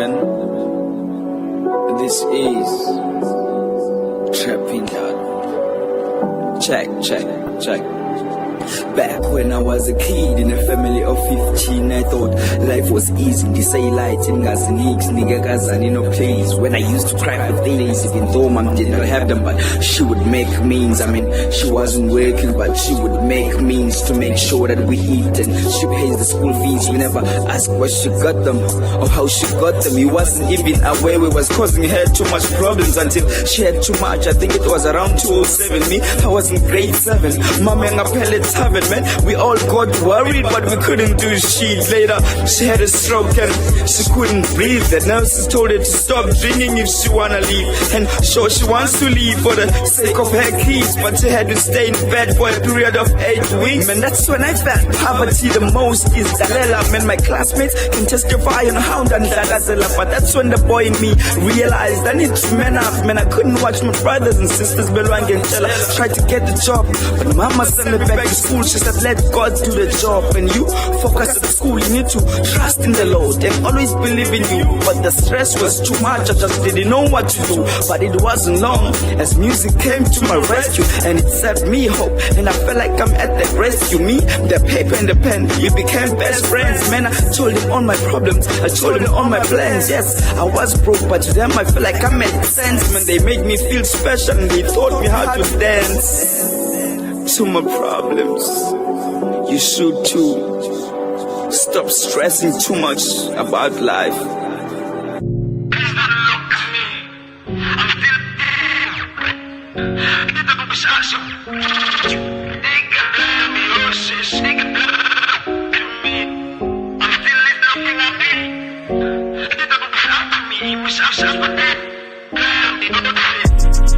gentlemen, this is Trapping Out. Check. Back when I was a kid in a family of 15, I thought life was easy. They say light in Gazanik, nigga no place. When I used to cry for days, even though mom did not have them, but she would make means. I mean, she wasn't working, but she would make means to make sure that we eat. And she pays the school fees. We never asked where she got them or how she got them. He wasn't even aware we was causing her too much problems until she had too much. I think it was around 2007. Me, I was in grade 7. Mama and a pellet having, man. We all got worried, but we couldn't do shit. Later, she had a stroke and she couldn't breathe. The nurses told her to stop drinking if she wanna leave. And sure, she wants to leave for the sake of her kids, but she had to stay in bed for a period of 8 weeks. Man, that's when I felt poverty the most. Is Dalela, man. My classmates can testify on how and Dagazela, but that's when the boy in me realized I need to man up. Man, I couldn't watch my brothers and sisters Belwang and Tella try to get the job, but mama sent me back to school. She said, let God do the job. And you focus at school, you need to trust in the Lord and always believe in you. But the stress was too much, I just didn't know what to do. But it wasn't long as music came to my rescue, and it set me hope, and I felt like I'm at the rescue. Me, the paper and the pen, we became best friends. Man, I told him all my problems, I told him all my plans. Yes, I was broke, but to them I feel like I made sense. Man, they made me feel special and they taught me how to dance to my problems. You should too. Stop stressing too much about life.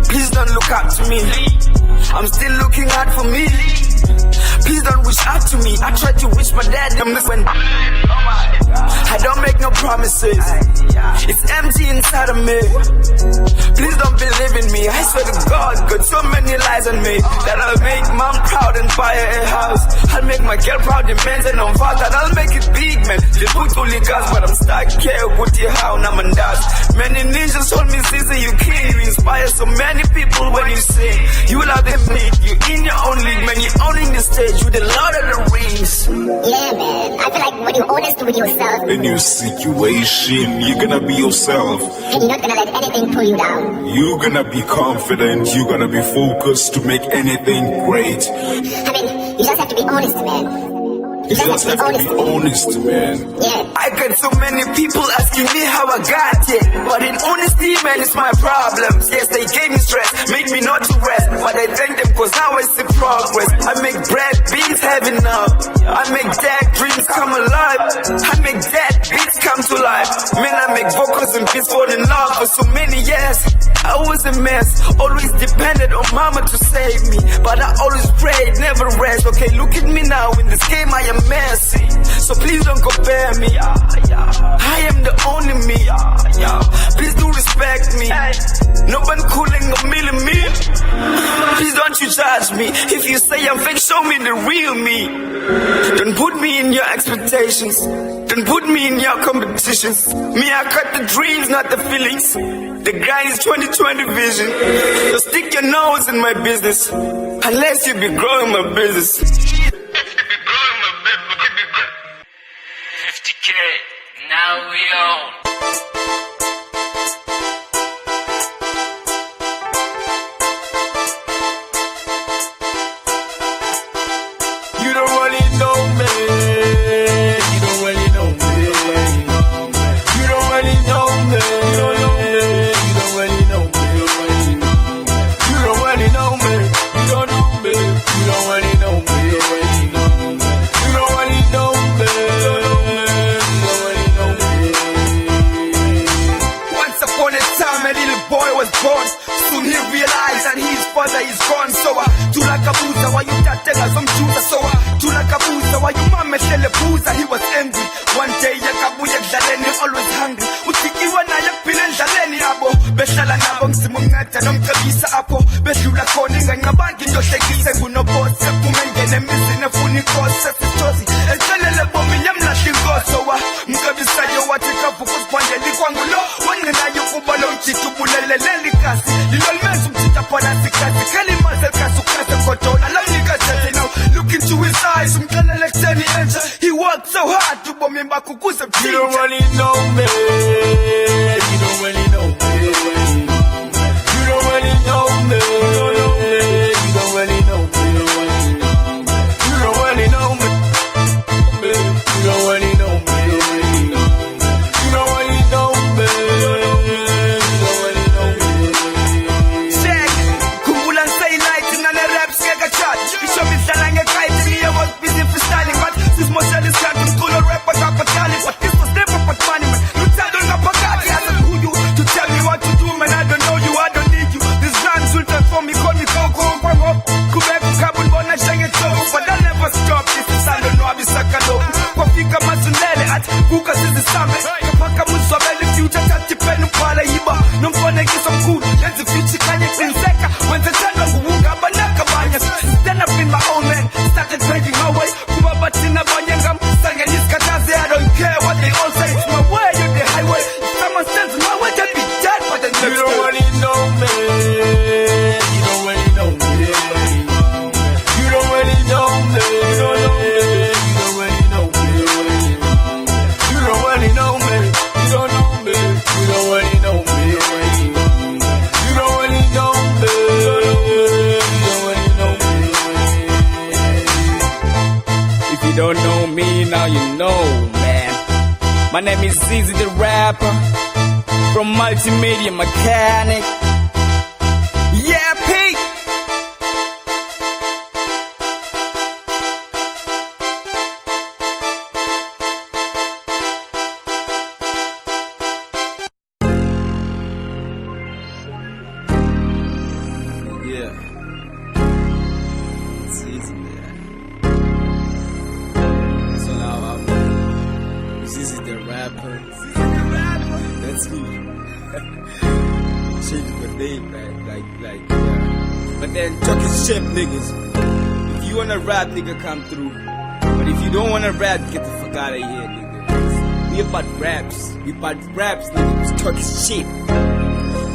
Please don't look up to me. I'm still looking hard for me. Please don't wish out to me. I tried to wish my dad come when I don't make no promises. It's empty inside of me. Please don't believe in me. I swear to God, got so many lies on me that I'll make mom proud and buy a house. I'll make my girl proud, the men and on father. I'll make it big, man. They put only gas, but I'm stuck here with you how now and that. Many ninjas told me, Caesar, you king. You inspire so many people when you sing. You love them, you in your own league, man. You're owning the stage with the Lord of the Rings. Yeah, man. I feel like when you're honest with yourself, in your situation, you're gonna be yourself. And you're not gonna let anything pull you down. You're gonna be confident. You're gonna be focused to make anything great. I mean, you just have to be honest, man. You just have to be honest, man. Yeah. I got so many people asking me how I got it, but in honesty, man, it's my problems. Yes, they gave me stress, made me not to rest, but I thank them cause now I see progress. I make bread, beats heavy now. I make dead dreams come alive. I make dead beats come to life. Man, I make vocals and beats fall in love for so many years. I was a mess, always depended on mama to save me, but I always prayed, never rest. Okay, look at me now, in this game I am messy, so please don't compare me. I am the only me. Please do respect me. Nobody cooling or milling me. Please don't you judge me. If you say I'm fake, show me the real me. Don't put me in your expectations. Don't put me in your competitions. Me, I cut the dreams, not the feelings. The grind is 2020 vision. So stick your nose in my business, unless you be growing my business. 50K, now we own. You don't really know me. You don't really know me. You don't really know me. You don't know me. You don't really know me. You don't really know me. You don't know me. You don't really know me. You don't really know me. Once upon a time, a little boy was born. Soon he realized that his father is gone. So Tulakabuza, why you tatega some juice? So Tulakabuza, why you mama shelebuza? He was angry. One day yakabuya kdaleni, always hungry. Utikiwa na yakpile ndaleni abo. Beshala nabo msimungata nomkabisa apo. Beshula koni ngabangi ndoshekise kunobose. Kumengene mizine funi kose sitozi. Eselele bomi yamla shingoso wa. Mkabisa yo watika fuku Pandeli kwangulo Wanina yukubalo mchitu bulele kasi Lilol mesu mchita panasi kasi Kalimazel kasu kasa kotola Lamnika sete now Look into his eyes Mkala lekseni encha He worked so hard to bomb him back kukusa mchicha You don't really know me. You don't really know me. You don't really know me. You don't really know me. You don't really know me. You don't really know me. You don't really know me. You don't really know me. Check Kumbulan say night in an rap skega chat Isho misalange kaiti me I was busy freestyling But this motion is can't school or rap but I'm battalion But this was never but money man You tell don't know Pagati I said who you to tell me what to do man I don't know you I don't need you This grand sultan for me call me Coco Pang up Kubek Kabul Bona Shang it so But I'll never stop This is I don't know I be sakalo Kwafika Masunele at Buka Sisi Sambe Kapaka Muswabeli future Tati Penu Pala Iba Numfone Kisom Kud Let's the future Kanye Kinseka When the channel Wuga Banaka Banya Then I've been my own man Started paving my way Kubabatina Banyangam Sanganis Kataze I don't care what they all say It's my way on the highway If someone stands in my way I'll be dead for the next You don't really know me. You don't really know me. You don't really know me. You don't know me. You don't really know me. You don't really know me. You don't know me. You don't really know me. You don't really know me. You don't really know me. If you don't know me, now you know, man. My name is Zizi the Rapper from Multimedia Mechanic. Yeah, Pete. Yeah. It's easy, man. So now Zizi the Rapper. That's me. Change my name, man. Like, yeah. But then talking shit, niggas. If you wanna rap, nigga, come through. But if you don't wanna rap, get the fuck out of here, nigga. We about raps. We about raps, niggas. Talking shit.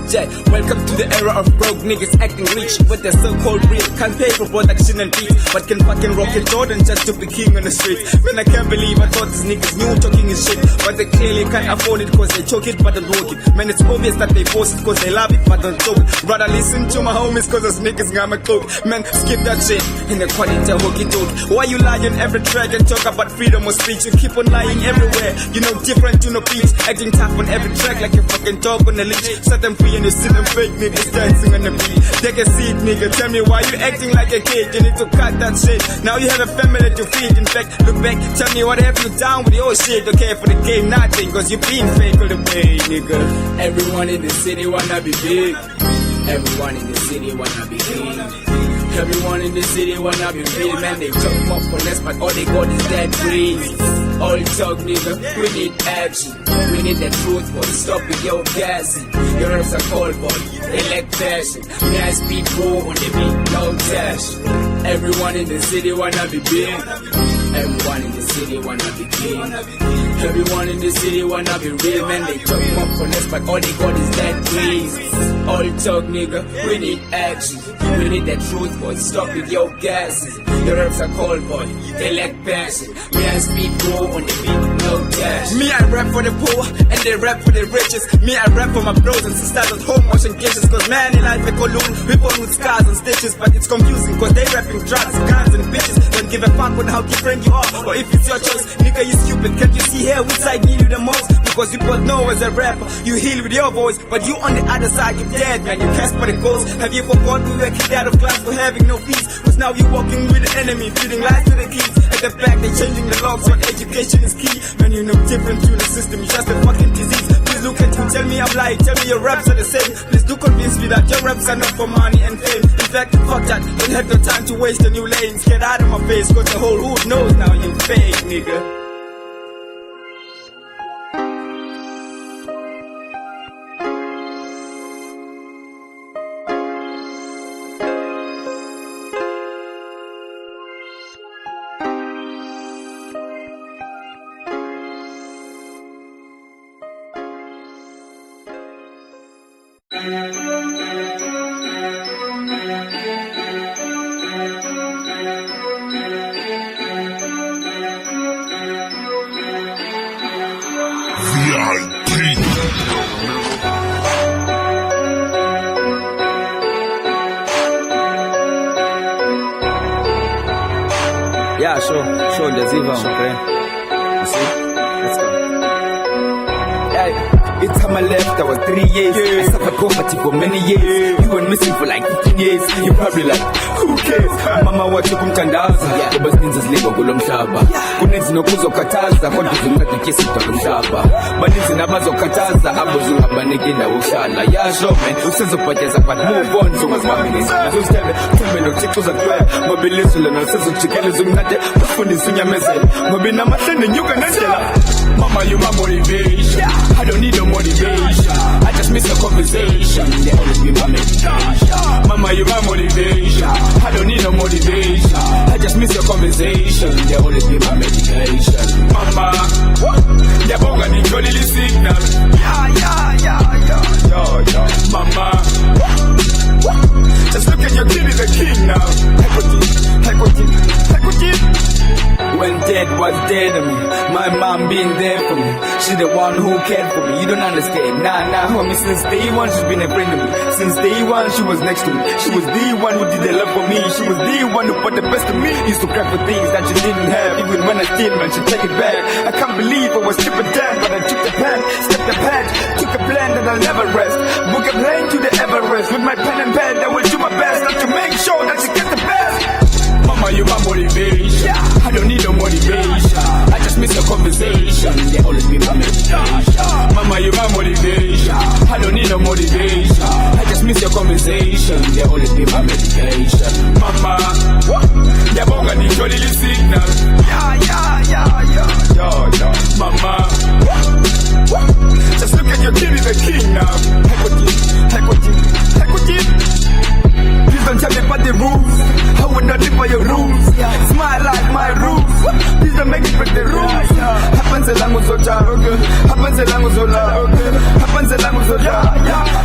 Yeah, welcome to the era of broke niggas acting rich with their so-called real. Can't pay for production and beats, but can fucking rock it Jordan just to be king on the street. Man, I can't believe I thought these niggas knew talking is shit, but they clearly can't afford it cause they choke it but don't walk it. Man, it's obvious that they force it cause they love it but don't talk it. Rather listen to my homies cause those niggas got my cloak. Man, skip that shit in the quality hooky talk. Why you lie on every track and talk about freedom of speech? You keep on lying everywhere. You know different, you know peace. Acting tough on every track like you fucking talk on the leash. Set them free and you see them fake niggas dancing on the beat. Take a seat, nigga. Tell me why you acting like a kid. You need to cut that shit. Now you have a family to feed. In fact, look back. Tell me what have you done with your shit. Don't care for the game, nothing. Cause you been fake all the way, nigga. Everyone in the city wanna be big. Everyone in the city wanna be king. Everyone in the city wanna be real, man. They talk more for less, but all they got is that breeze. All talk, nigga, we need action. We need the truth, boy. Stop with your gassy. Your raps are cold, boy. They lack passion. Me, I speak more on the beat, no dash. Everyone in the city wanna be big. Everyone in the city wanna be king. Everyone in the city wanna be real, man. They talk more for less, but all they got is that breeze. All talk, nigga, we need action. We need the truth, boy. Stop with your gases. Your raps are cold, boy. They lack passion. Me, I speak more on the beat, no dash. Me, I rap for the poor, and they rap for the riches. Me, I rap for my bros and sisters at home watching cases. Cause man, in life, they collude. We born with scars and stitches, but it's confusing. Cause they rapping drugs, guns, and bitches. Don't give a fuck on how different you are, or if it's your choice. Nigga, you stupid. Can't you see here which side need you the most? Because you both know as a rapper, you heal with your voice, but you on the other side, you dead, man. You cast for the ghost. Have you forgot we were kicked out of class for having no fees? Cause now you're walking with the enemy, feeding lies to the kids. At the back, they changing the laws, so education is key. Man, you know different to the system, you're just a fucking disease. Please look at you, tell me I'm lying, tell me your raps are the same. Please do convince me that your raps are not for money and fame. In fact, fuck that, don't have no time to waste on new lanes. Get out of my face, cause the whole hood knows now you fake, nigga. Yeah, sure, the Ziva, okay. You see? Let's go. Hey, it's time I left, I was 3 years. I suffered poverty for many years. You went missing for like 15 years. You probably like, who cares? Mama wathi kumthandaza, ngoba sininzi zilingwa kulo mhlaba. Kuninzi nokuzokhathaza, kodwa uzincedekisa idolo mhlaba. Baninzi nabazokhathaza, abo zuhambanike indawo ukuhlala. Yeah, sure, man, usezobhatyeza, but move on, zongazibambi ngezinto. Thembe noThixo uzakuthoya, ngoba ilizwe lona lisezokujikeleza umncede, usifundise unyamezela, ngoba inamahle nenyuka nendlela. Mama, you my motivation. I don't need no motivation. I just miss your conversation. They always be my medication. Mama, you my motivation. I don't need no motivation. I just miss your conversation. They always be my medication. Mama, they both got the jolly signal. Yeah. Mama, just look at your kid is a king now. When dad was dead to me, my mom been there for me. She the one who cared for me. You don't understand. Nah, homie. Since day one, she's been a friend to me. Since day one, she was next to me. She was the one who did the love for me. She was the one who put the best of me. Used to cry for things that she didn't have. Even when I still, man, she take it back. I can't believe I was stripping down, but I took the pen, stepped the pad, took a plan that I'll never rest. Book a plane to the Everest with my pen and pad. I will do my best not to make sure that she gets the best. Mama, you my motivation. I don't need no motivation. I just miss your conversation. They always be my medication. Mama, you my motivation. I don't need no motivation. I just miss your conversation. They always be my medication. Mama, they both got the jolly signal. Yeah. Mama, just look at your kid is a king now. Please don't tell me about the rules. I would not live by your rules. Smile like my rules. Please don't make me break the rules. Happens along with Zoja. Happens along with Zola. Happens along with Zoja.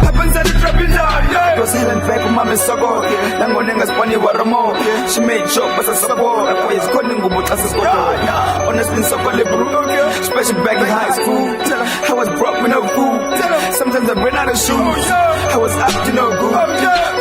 Happens at the traffic light. Go silent back with Mama Sabo. Langonenga's funny waramo. She made sure but I support. I was calling about us as well. Honestly, so liberal. Special back in high school. I was broke with no food. Sometimes I ran out of shoes. I was up to no good.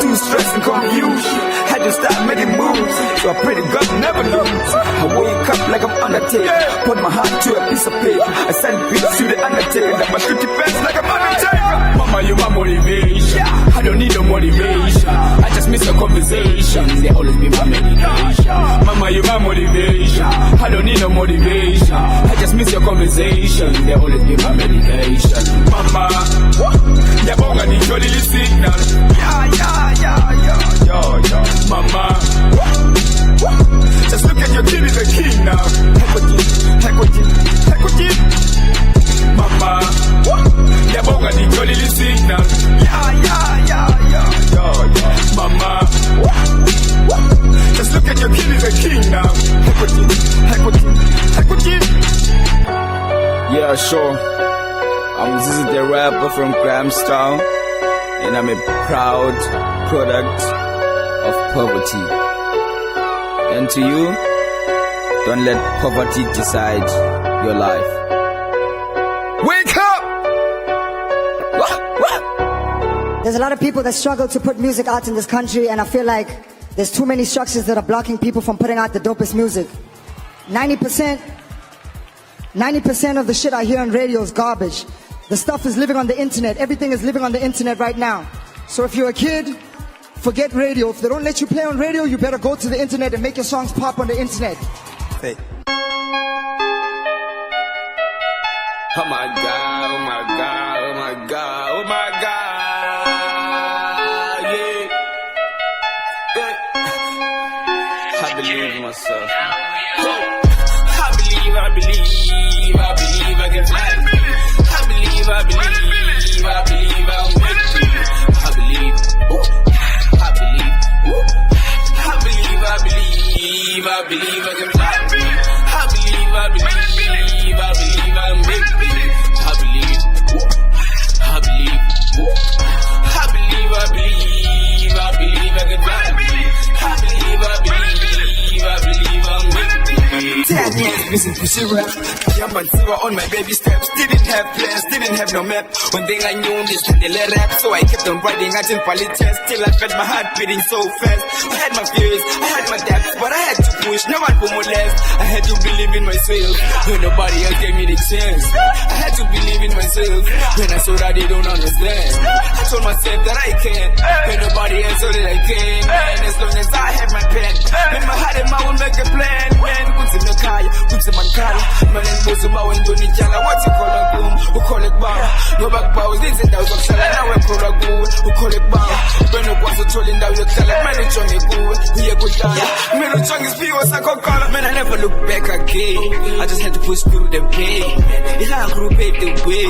Too stressed and confused. Had to start making moves. So I pray to God never lose. I wake up like I'm Undertaker. Put my heart to a piece of paper. I send beats to the Undertaker. That my shit defense like I'm Undertaker. Mama, you my motivation. I don't need no motivation. I just miss your conversation. They always be my medication. Mama, you my motivation. I don't need no motivation. I just miss your conversation. They always be my medication. Mama, they both got the jolly signal. Yeah. Mama, just look at your kid is a king now. Equity. Mama, they both got the jolly signal. Yeah. Mama, just look at your kid is a king now. Equity. Yeah, sure. This is the rapper from Grahamstown, and I'm a proud product of poverty. And to you, don't let poverty decide your life. Wake up! There's a lot of people that struggle to put music out in this country, and I feel like there's too many structures that are blocking people from putting out the dopest music. 90% of the shit I hear on radio is garbage. The stuff is living on the internet. Everything is living on the internet right now. So if you're a kid, forget radio. If they don't let you play on radio, you better go to the internet and make your songs pop on the internet. Hey. Oh my God, oh my God, oh my God, oh my God, yeah. I believe in myself. I believe I can fly. I believe I'm with you. I believe I can fly. I believe I'm with you. I believe busy pushing rap. Jump and see on my baby steps. Didn't have plans, didn't have no map. One thing I knew this time they let rap, so I kept on writing. I didn't probably test till I felt my heart beating so fast. I had my fears, I had my doubts, but I had to push. No one for more left. I had to believe in myself when nobody else gave me the chance. I had to believe in myself when I saw that they don't understand. I told myself that I can when nobody else saw that I can. Man, as long as I have my pen, in my heart and my will make a plan. Man, what's in the car? What's in my car? Man, and what's about when you need yalla? What's it called a boom? Who call it bar? No back bows, this is that was a now I'm called a good. Who call it bar? When no one's trolling down your color, man, it's on your good. We are good down. Man, the song is pure, I call color. Man, I never look back again. I just had to push through the pain. It's how I grew paved the way.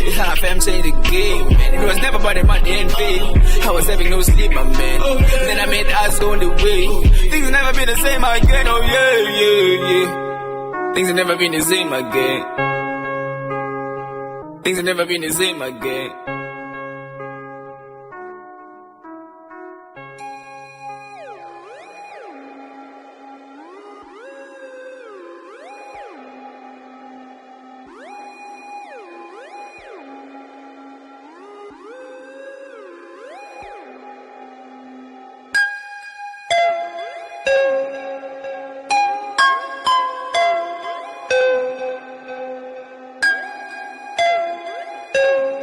It's how I fam changed the game. It was never about the money and fame. I was having no sleep, my man. Then I made us on the way. Things never been the same again. Oh yeah, yeah, yeah. Things have never been the same again. Things have never been the same again.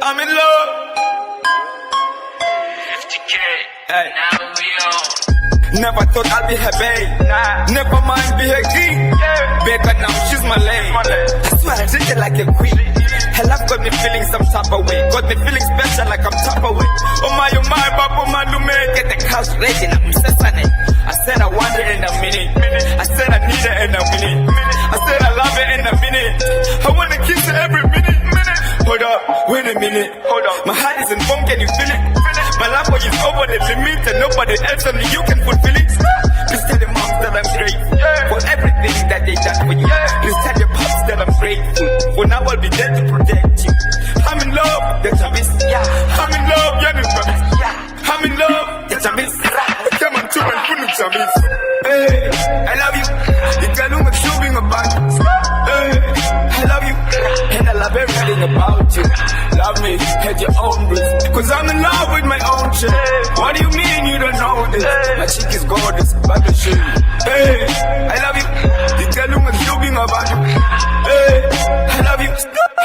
I'm in love. 50K. Hey. Now we on. Never thought I'd be her babe. Nah. Never mind be her king. Yeah. Better now, she's my lane. I swear I treat her like a queen. Her love got me feeling some type of way. Got me feeling special like I'm top away. Oh my, Papa, man, do me get the house ready. I'm obsessed. I said I want it in a minute. I said I need it in a minute. I said I love it in a minute. I wanna kiss her every minute. Hold up, wait a minute. Hold up, my heart is informed, can you feel it? My love for you is over the limit, and nobody else only you can fulfill it. Please tell the moms that I'm grateful for everything that they done for you. Please tell the pops that I'm grateful. For now I'll be there to protect you. I'm in love, that's a miss. I'm in love, yeah, I'm in love, that's a miss. Come on, two and put it to miss. Hey, I love you. You can do my shooting about it. Hey, I love you. And I love everything about you. Love me, had your own roots. Cause I'm in love with my own shit. What do you mean you don't know this? My chick is gorgeous, but the shit. Hey, I love you. You tell me what's shooting about you. Hey, I love you.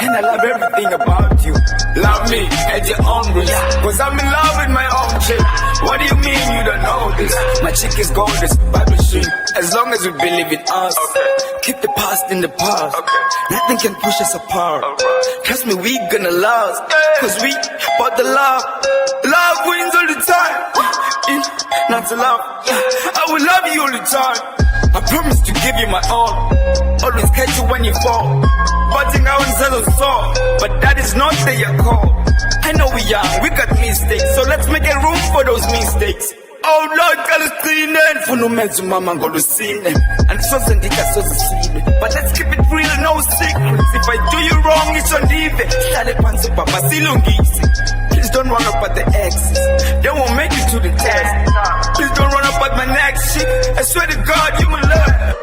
And I love everything about you. Love me, had your own roots. Cause I'm in love with my own shit. What do you mean you don't know this? My chick is gorgeous, but the shit. As long as we believe in us. Keep the past in the past. Nothing can push us apart. Trust me, we gonna last. Cause we bought the love. Love wins all the time. Not to love. I will love you all the time. I promise to give you my all. Always catch you when you fall. Butting out inside of soul. But that is not their call. I know we young, we got mistakes. So let's make a room for those mistakes. Oh Lord, Palestinian. For no man to mama go to see them. And so send it as so see them. But let's keep it real, no secrets. If I do you wrong, it's on leave. Shale pansi papa silungisi. Please don't run up at the exes. They won't make it to the test. Please don't run up at my next shit. I swear to God, you will learn.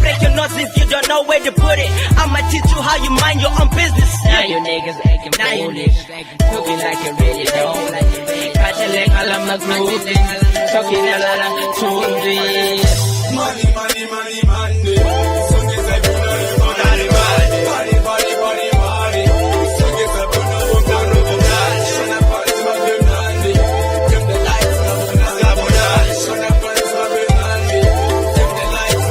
Break your nose if you don't know where to put it. I'ma teach you how you mind your own business. Now you niggas acting foolish. Took it like you really don't. Catch a leg, all of my groove. Tuck it a lot of tunes. Money, money, money, money. Song is like body, body, body, body, body, body. Song is like body. Shine up on my benani. Dim the lights, shine up on my benani. Dim the lights,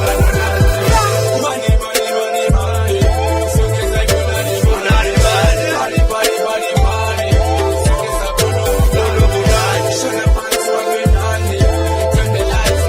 money, money, money, money. Song is like body, body, body, body, body, body. Song is like body. Shine up on my benani. Dim the lights,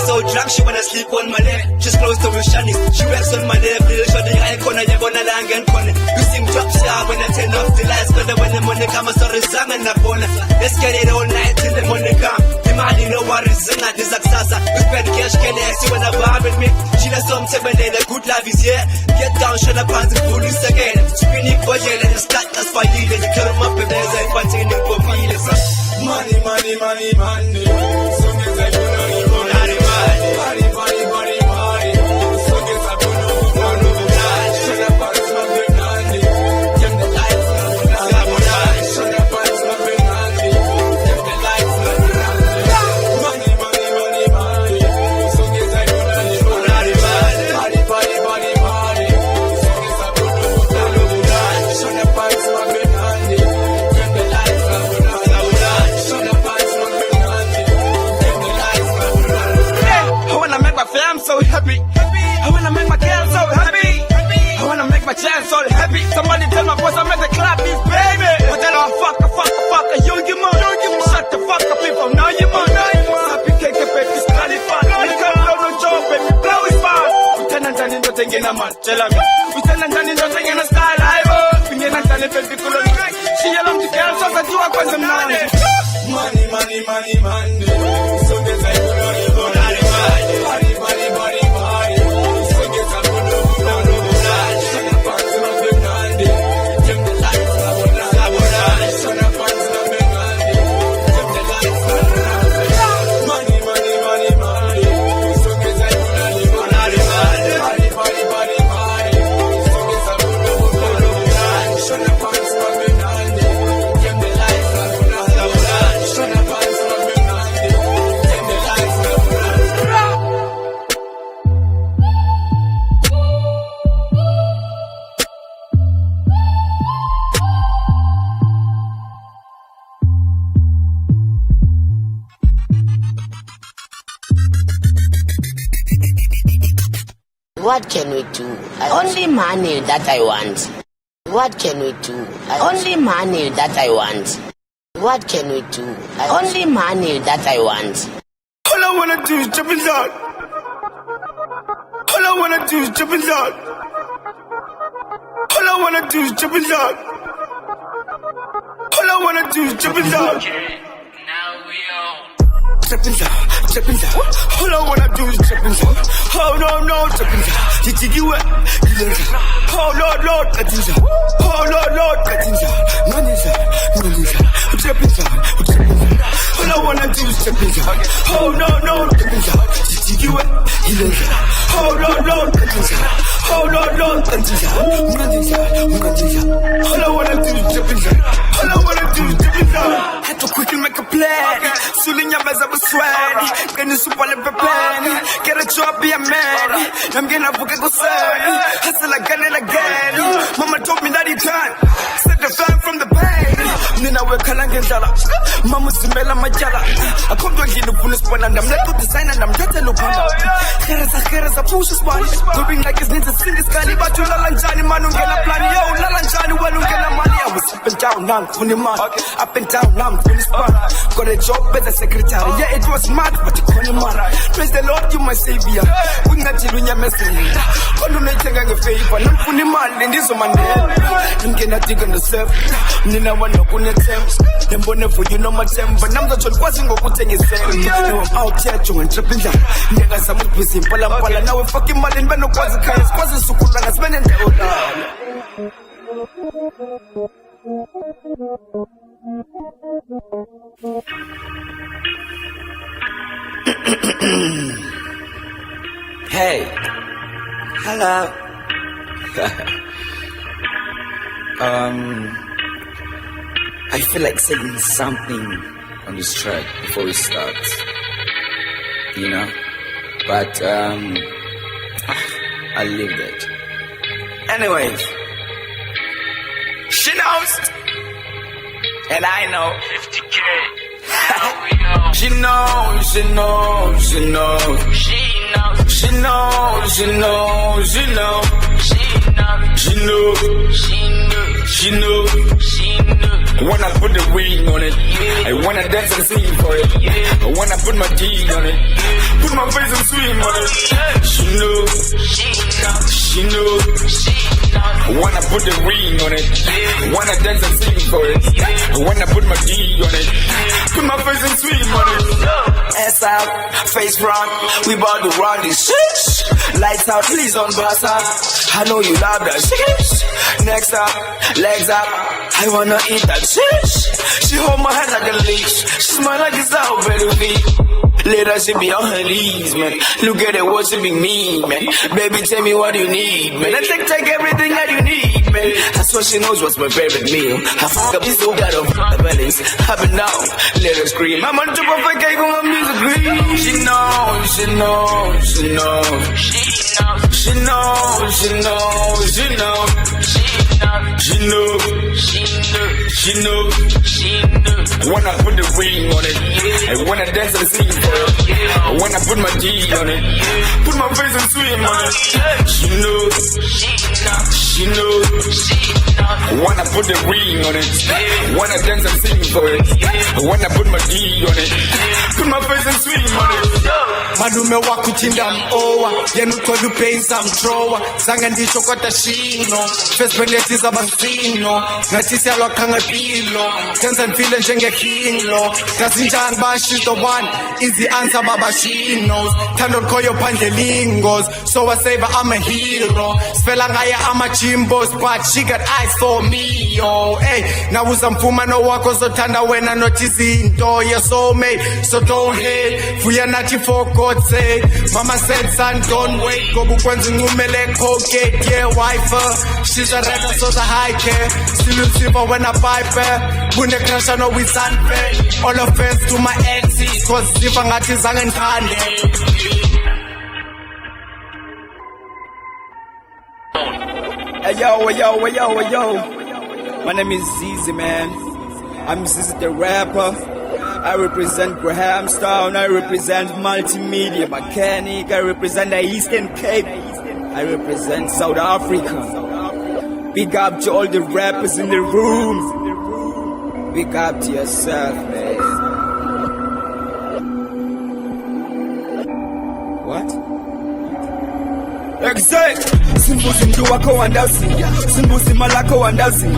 so drunk, she wanna sleep on my leg. She's close to Shanice. She works on my level. Show the icon, I wanna lang and corner. You seem drop sharp when I turn off the lights. But when the money comes, sorry, sang and up on. Let's get it all night till the money come. The money, no worries, and not this success. We spend cash, can I see when I vibe with me? She does some seven day, the good life is here. Get down, shut up, and the police again. Spinning budget and start us for you. They come up and there's a continue for feelings. Money, money, money, money. Song is like body, body, body, body, body. Song is like body. Shine up on my benani. Dim the lights, shine up on my benani. Dim the lights, money, money, money, money. Song is like body, body, body, body, body. Song is like body. Shine up on my benani. Dim the lights, shine up on my benani. Dim the lights, I wanna make my fam so happy. I wanna make my girl so happy. I wanna make my child so happy. Somebody tell my boss I make the clap this baby. But tell her fuck, you give man. Shut the fuck up if I'm now you man. Happy cake, baby, study fun. We can't blow no job, baby, blow is fun. We turn and turn into thing in a man, tell me. We turn and turn into thing in a skyline. We turn and turn into baby, cool. She along the girl, so I do a question now. money, money, money, money. So there's like body, body, body, body, body. So there's a body. Shine up on my benani. Dim the lights, shine up on my benani. Dim the lights, money, money, money, money. So there's like body, body, body, body, body. So there's a body. Shine up on my benani. Dim the lights, shine up on my benani. Dim the lights. What can we do? Only money that I want. What can we do? Only money that I want. What can we do? Only money that I want. All I wanna do is jump inside. All I wanna do is jump inside. All I wanna do is jump inside. All I wanna do is jump inside. Now we on. Jump inside, jump inside. All I wanna do is jump inside. Oh no, no, jump inside. Did you do it? Oh Lord, Lord, get inside. Oh Lord, Lord, get inside. None inside, none inside. Jump inside, jump inside. All I wanna do is jump inside. Oh no, no, jump inside. Did you do it? Oh Lord, Lord, get inside. Oh Lord, Lord, get inside. None inside, none inside. All I wanna do is jump inside. All I wanna do is jump inside. Had to quickly make a plan. Soon your mess up with sweat. Can you super live plan? Get a job, be a man. I'm gonna book a concern. Hustle again and again. Mama told me that he can. Set the fan from the pain. Nina we kalangenzala. Mama simela majala. I come to get the fullest one and I'm left with the sign and I'm just a look. Kereza push us one. Doing like it's need to sing this guy. But you lalanjani manu gena plan. Yo, lalanjani walu gena money. I was up and down now, funny man. Up and down now, funny spot. Got a job as a secretary. Yeah, it was mad, but you couldn't man. Praise the Lord, you my savior. We not you in your message. Kono na chenga nge favor. Nam funny man, ndizo mandela. Ngena diga no self. Nina wana kune temp. Nembone for you know my temp. But nam the kwazi ngokutengisela. Now I'm out here doing tripping down. Nigga some busy pala pala. Now we fucking mad and beno kwazi kaya. Kwazi sukula na spending the Hey, I love. I feel like saying something on this track before it starts, you know, but I'll leave that. Anyways, she knows, and I know. 50K. Now we own. She knows, she knows, she knows. She knows. She knows, she knows, she knows. She knows. She knows, She knows. she knows. She knows. I wanna put the ring on it. I wanna dance and sing for it. I wanna put my D on it. Put my face and swim on it. She knows, She knows. she knows. She knows. I wanna put the ring on it. I wanna dance and sing for it. I wanna put my D on it. Put my face and swim on it. Ass out, face front. We bout to run this shit. Lights out, please don't bust up. I know you love that shit. Next up, legs up. I wanna eat that shit. She hold my hand like a leash. She smile like it's out, baby. Later she be on her knees, man. Look at her worshiping me, man. Baby, tell me what you need, man. I take everything that you need, man. That's what she knows what's my favorite meal. I fuck up this got of the bellies. I've been down, let her scream. I'm on top of a cake on my music green. She knows, she knows, she knows. She knows. She knows, she knows, she knows. She knows. She knows, She knows. she knows. She knows. I wanna put the ring on it. I wanna dance and sing for it. I wanna put my D on it. Put my face and swim on it. She knows, She knows. she knows. She knows. I wanna put the ring on it. I wanna dance and sing for it. I wanna put my D on it. Put my face and swim on it. malume wakho uthinda mpowa yena uqola upayisa mtrowa zange ndisho kodwa shino first benedict abasino ngathi siyalwakha ngempilo senza ndifile njengehilo ngasinjani ba she's the one easy answer baba she knows thando likhoyo phandle lingos so I save her, I'm a hero sifela ngaye ama-jimbos but she got eyes for me yo hey nawuza mfumano wakho zothanda wena not izinto you're so made so don't hate vuya nathi for God's sake mama said son don't wait ngoba ukwenza incumele Colgate yeah wife she's a rapper so the high care still silver when I pipe her kune crash I know it's unfair all offense to my exes cause sifa ngathi zange ngithande Hey yo, hey yo, hey yo, hey yo. My name is Zizi, man. I'm Zizi the rapper. I represent Grahamstown. I represent Multimedia Mechanic. I represent the Eastern Cape. I represent South Africa. Big up to all the rappers in the room. Big up to yourself, man. What? Exact. Simbuzi mntu wakho wandaziya, simbuzi malakho wandaziya,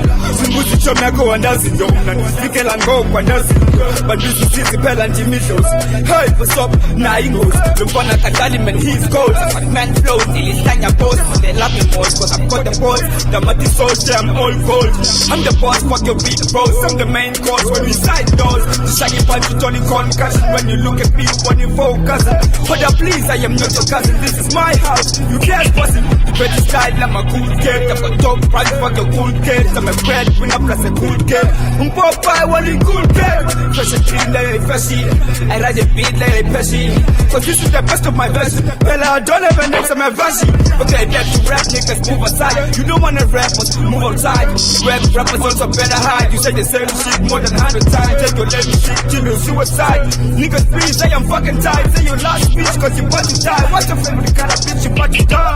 simbuzi chomi yakho wandaziya, mna ndifikela ngoku wandaziya, bandizisizi phela ndimidlozi. Hey, what's up? Nayi ingozi, lo mfana kadali man he's cold, but man flows, nilihlanya boss, they love me more cause I've got the boss, damati soldier, I'm all gold. I'm the boss, fuck your beat bros, I'm the main cause when we side doors, the shaggy punch with Johnny concussion, when you look at me, when you focus. Hold up please, I am not your cousin, this is my house, you can't boss it. The better style, I'm a cool kid. I've got top price for the cool kid. I'm a breadwinner plus a cool kid. Popeye, what a cool kid. Fresh and clean like a fashion. I ride a beat like a passion. Cause this is the best of my version. Well, I don't have an next on my version. Okay, back to rap, niggas move aside. You don't wanna rap, but move outside. Rap rappers also better hide. You say the same shit more than 100 times. Take your lady shit, kill you, suicide. Niggas please say I'm fucking tired. Say your last speech cause you about to die. What's your favorite kind of bitch you about to die?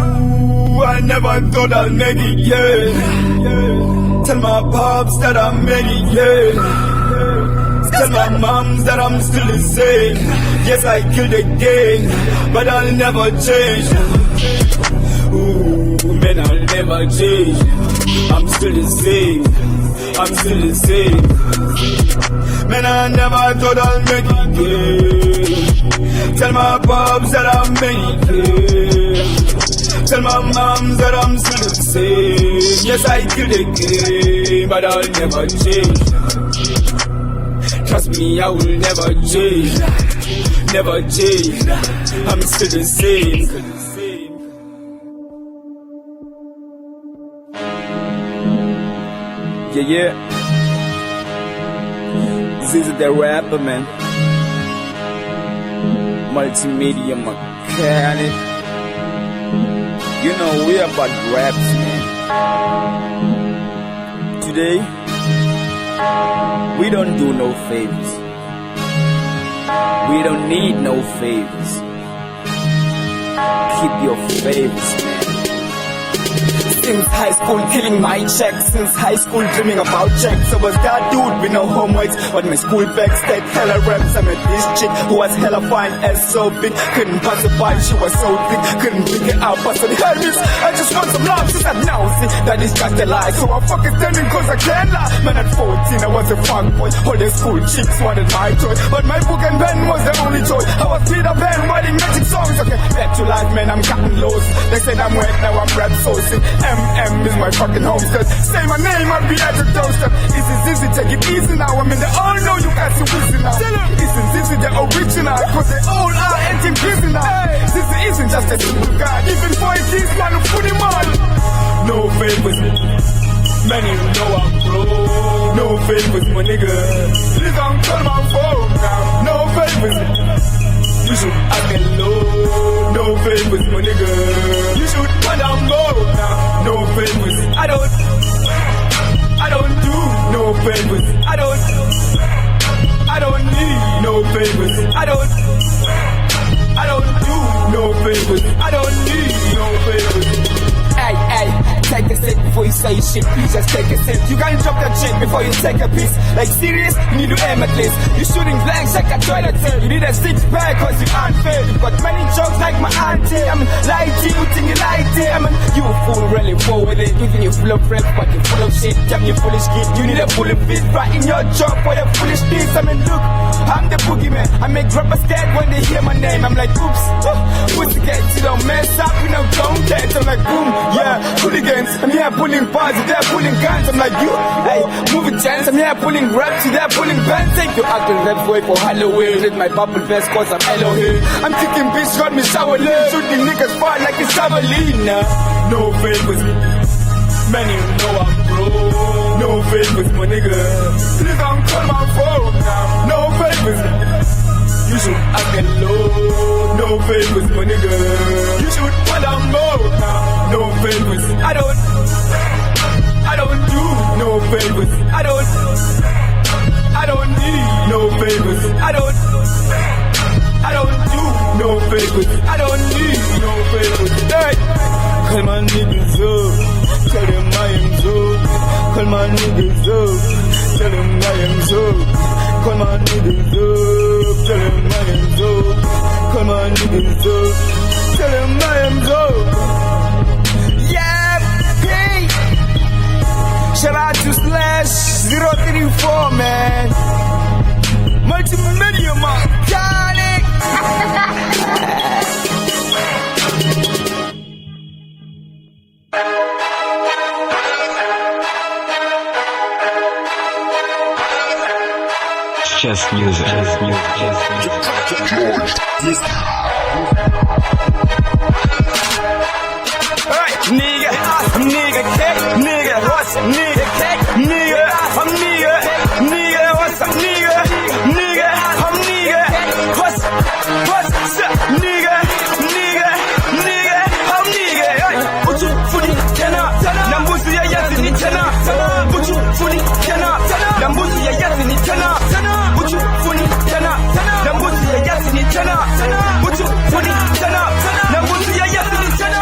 Ooh, I never thought I'd make it, yeah. Tell my pops that I'm made it, yeah. Tell my moms that I'm still the same. Yes, I killed the game, but I'll never change. Ooh, man, I'll never change. I'm still the same. I'm still the same. Man, I never thought I'd make it, yeah. Tell my pops that I'm made it, yeah. Tell my moms that I'm still the same. Yes, I killed the game, but I'll never change. Trust me, I will never change. Never change. I'm still the same. Yeah. This is the rapper, man. Multimedia mechanic. You know we about raps, man. Today, we don't do no favors. We don't need no favors. Keep your favors, man. Since high school, killing my checks. Since high school, dreaming about checks. I was that dude with no homeworks, but my school bag stayed hella reps. I met this chick who was hella fine, as so big. Couldn't pass it by, she was so thick. Couldn't pick it up, I said, Hermes, I just want some love. She said, no, see, that is just a lie. So I'm fucking standing cause I can't lie. Man, at 14, I was a fuck boy. All the school chicks wanted my toy, but my book and pen was the only toy. I was Peter Pan writing magic songs. Okay, back to life, man, I'm cutting loose. They said I'm wet, now I'm rap sourcing. MM is my fucking homestead. Say my name, I'll be at the doorstep. Easy, take it easy now. I mean, they all know you got to listen now. Isn't the original, cause they all are empty prison now. This isn't just a simple guy. Even for it is man who put him on. No favors, man, you know I'm broke. No favors, my nigga. Please don't call my phone now. No favors. You should act alone. No favors, my nigga. You should put down low now. No favors. I don't do no favors. I don't need no favors. I don't do no favors. I don't need no favors. Hey, take a sip before you say shit. Please just take a sip. You can't drop that shit before you take a piece. Like serious, you need to aim at least. You shooting blanks like a toilet tail. You need a 6-pack cause you aren't fair. You got many jokes like my auntie. I'm lighty, you think you lighty. I mean, you a fool really full with it. Even you full of rap, but you full of shit. Damn, you foolish kid. You need a bullet fit right in your job for your foolish things. I mean, look, I'm the boogeyman. I make rappers scared when they hear my name. I'm like, oops, pussy cats, you don't mess up, you know, don't dance. I'm like, boom, yeah, hooligans. I'm here pulling bars, they're pulling guns. I'm like, you, hey, moving chance. I'm here pulling raps, they're pulling bands. Take your ugly rap boy for Halloween. With my bubble vest cause I'm Elohim. I'm kicking bitch, got me shower lane. Shooting niggas far like it's Javelina. No favors, man, you know I'm broke. No favors, my nigga. Please don't call my phone now. No favors. You should act alone. No favors, my nigga. You should put on mode now. No favors. I don't do no favors. I don't need no favors. I don't do no favors. I don't need no favors. Hey, call my niggas up. Tell them I am so. Call my niggas up. Tell them I am so. Call my niggas up. Tell them I am so. Call my niggas up. Tell them I am so. Yeah, hey. Shout out to Slash 034, man. Multimedia mechanic. Just music. Hey, nigga, I'm nigga, cake, nigga, what's nigga, cake, nigga, I'm nigga, what's up, nigga, I'm nigga, what's up, nigga, I'm nigga, hey, put you fully, Nambuzi ya yazi ni tena, put you fully, Nambuzi ya yazi ni tena, put you fully, Nambuzi ya yazi ni tena, put you fully, Nambuzi ya yazi ni tena.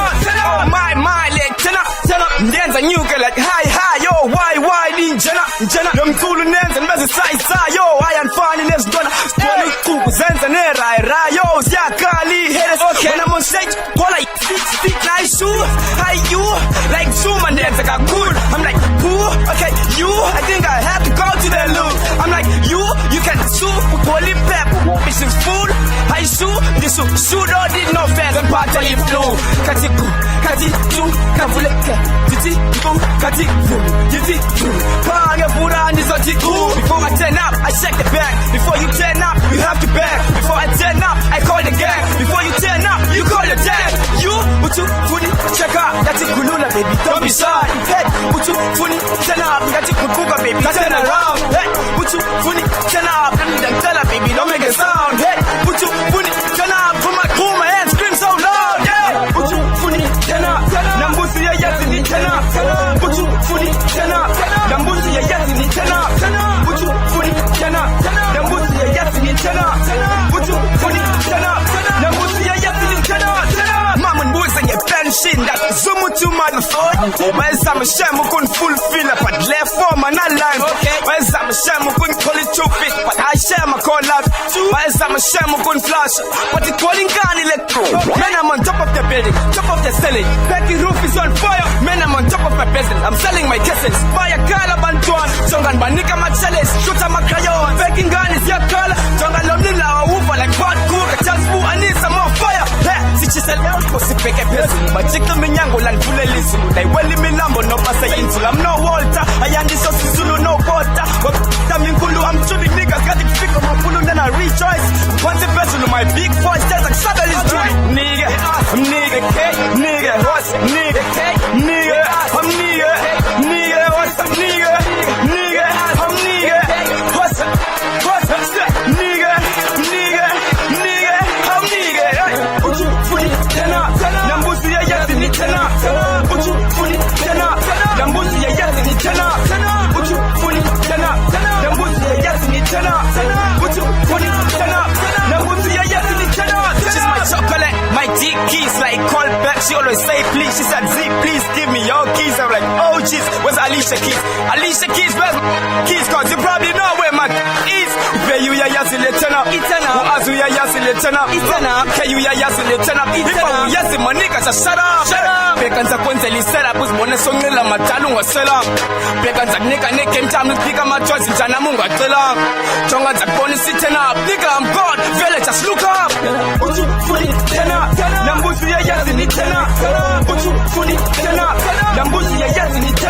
Oh my, like tena, ndenza nyuke like hi, yo, why, njena, nomkulu nenza nbeze sai, yo, ayan fani nesdona, stwana kuku zenza nera, yo, ziyakali, haters, okay, when I'm on stage, go like, stick, nice shoe, hi, you, like Zuma, ndenza kakul, I'm like, who, okay, you, I think I have to go to the loo, I'm like, you can sue, holy pep, this is food, hi, this shoot, all did no fans, and part of you flew, kati, kavuleke, titi, kati, titi, panga purani zoti cool. Before I turn up, I check the back. Before you turn up, you have to back. Before I turn up, I call the gang. Before you turn up, you call your dad. You Uchu funi cheka ngati kulula baby don't be shy. Hey, uchu funi turn up ngati kukuka baby turn around. Hey, uchu funi turn up and tell her baby don't make a sound. Hey, uchu funi turn up for my cool my hands scream so loud. Yeah, uchu funi turn up nambusi ya yati ni turn up. Uchu funi turn up nambusi ya yati ni turn up. Uchu funi turn up nambusi ya yati ni turn up. Uchu funi turn up nambusi ya yati ni turn up. Mama mbuzi ngepension that zoom to my phone. Where's I'm a shame couldn't fulfill up but left for my line. Where's I'm a shame couldn't call it too fit but I share my call up. Where's I'm a shame couldn't flash but the calling can electro. Man I'm on top of the building, top of the ceiling. Becky roof is on fire. Man I'm on top of my business. I'm selling my kisses. Fire Kala Bantuan. Songan Banika Macheles. Shoot my crayon. Becky gun is your color. Songan Lomnila Woofa like Bad Cook. Chance Boo I need some more fire. Hey, si said cause if I but chicken minyango and full listen. They well in Milambo no pass into. I'm no Walter. I am this Zulu no water. But Kulu, I'm shooting niggas. Got it pick up my pulu then I rejoice. Once the person of my big voice says like Saddle is doing. Nigga, I'm nigga, nigga, what's nigga, nigga, I'm nigga, nigga, what's up, nigga, nigga, I'm nigga, what's up, nigga, nigga, nigga, I'm nigga. Uchu funi tena, nambusi ya yati ni tena. Uchu funi tena, nambusi ya yati ni tena. Uchu funi tena, nambusi ya yati ni tena. Uchu funi tena, nambusi ya yati ni tena. This is my chocolate, my D keys like call back. She always say please. She said Z, please give me your keys. I'm like, oh jeez, where's Alicia Keys? Alicia Keys, where's my keys? Cause you probably know where my is. Pay you ya yasi le turn up. Azu ya yasi le turn up. Pay you ya yasi le turn up. If I yasi my niggas just shut up. Shut up. Bekanza kwenze li set up. Uzbone songela matalu wa sela. Bekanza nika neke mtamu pika machozi mchana mungu atela. Chonga za bonus turn up. Nigga I'm God. Vele just look up. Uchu funi tena. Nambusi ya yasi ni tena. Uchu funi tena. Nambusi ya yasi ni tena.